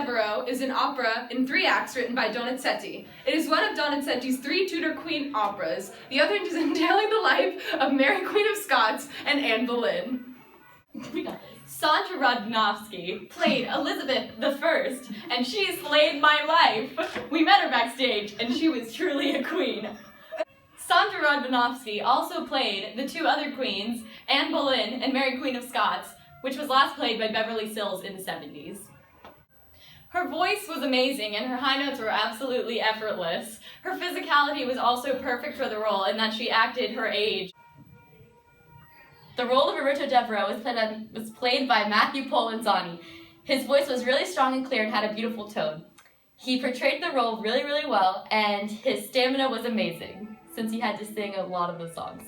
Devereux is an opera in 3 acts written by Donizetti. It is one of Donizetti's 3 Tudor Queen operas. The other is entailing the life of Mary Queen of Scots and Anne Boleyn. We got this. Sandra Rodnowski played Elizabeth I, and she slayed my life. We met her backstage, and she was truly a queen. Sandra Rodnowski also played the 2 other queens, Anne Boleyn and Mary Queen of Scots, which was last played by Beverly Sills in the 70s. Her voice was amazing, and her high notes were absolutely effortless. Her physicality was also perfect for the role in that she acted her age. The role of Roberto Devereux was played by Matthew Polenzani. His voice was really strong and clear and had a beautiful tone. He portrayed the role really, really well, and his stamina was amazing, since he had to sing a lot of the songs.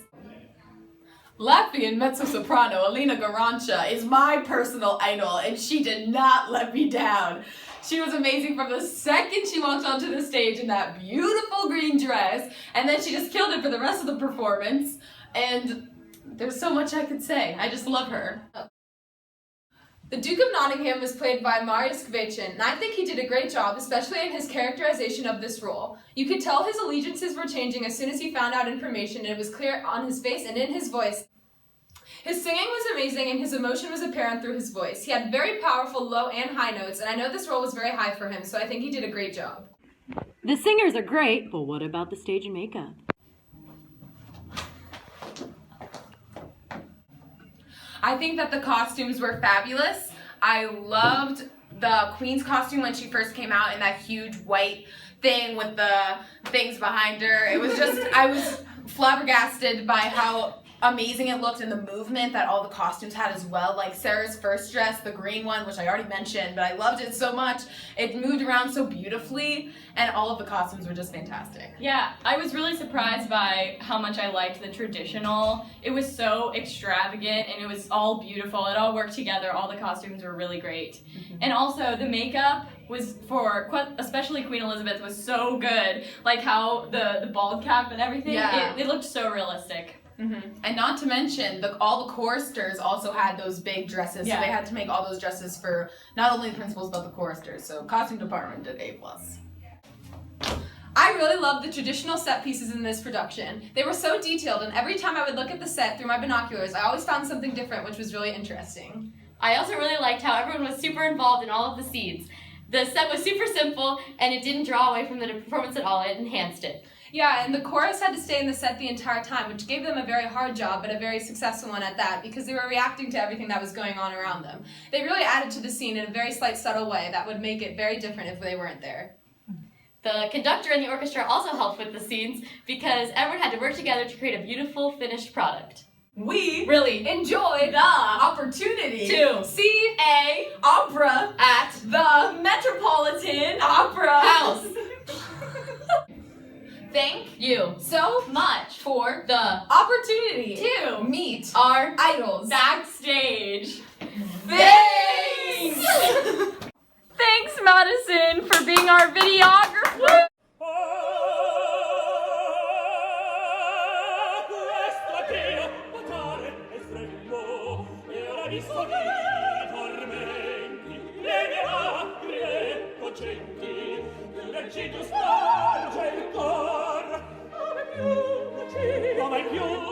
Latvian mezzo-soprano Alina Garancha is my personal idol, and she did not let me down. She was amazing from the second she walked onto the stage in that beautiful green dress, and then she just killed it for the rest of the performance, and there's so much I could say. I just love her. The Duke of Nottingham was played by Marius Kvachin, and I think he did a great job, especially in his characterization of this role. You could tell his allegiances were changing as soon as he found out information, and it was clear on his face and in his voice. His singing was amazing, and his emotion was apparent through his voice. He had very powerful low and high notes, and I know this role was very high for him, so I think he did a great job. The singers are great, but what about the stage and makeup? I think that the costumes were fabulous. I loved the Queen's costume when she first came out in that huge white thing with the things behind her. It was just, I was flabbergasted by how amazing it looked and the movement that all the costumes had as well. Like Sarah's first dress, the green one, which I already mentioned, but I loved it so much. It moved around so beautifully, and all of the costumes were just fantastic. Yeah, I was really surprised by how much I liked the traditional. It was so extravagant, and it was all beautiful. It all worked together. All the costumes were really great. And also, the makeup was for, especially Queen Elizabeth, was so good. Like how the bald cap and everything, Yeah. it looked so realistic. And not to mention, all the choristers also had those big dresses, Yeah. so they had to make all those dresses for not only the principals but the choristers. So costume department did A+. I really loved the traditional set pieces in this production. They were so detailed, and every time I would look at the set through my binoculars, I always found something different, which was really interesting. I also really liked how everyone was super involved in all of the scenes. The set was super simple, and it didn't draw away from the performance at all. It enhanced it. Yeah, and the chorus had to stay in the set the entire time, which gave them a very hard job, but a very successful one at that, because they were reacting to everything that was going on around them. They really added to the scene in a very slight, subtle way that would make it very different if they weren't there. The conductor and the orchestra also helped with the scenes because everyone had to work together to create a beautiful, finished product. We Really enjoyed the opportunity to see a opera at the Metropolitan Opera House. Thank You so much for the opportunity to meet our idols backstage. Thanks! Thanks, Madison, for being our videographer. Come più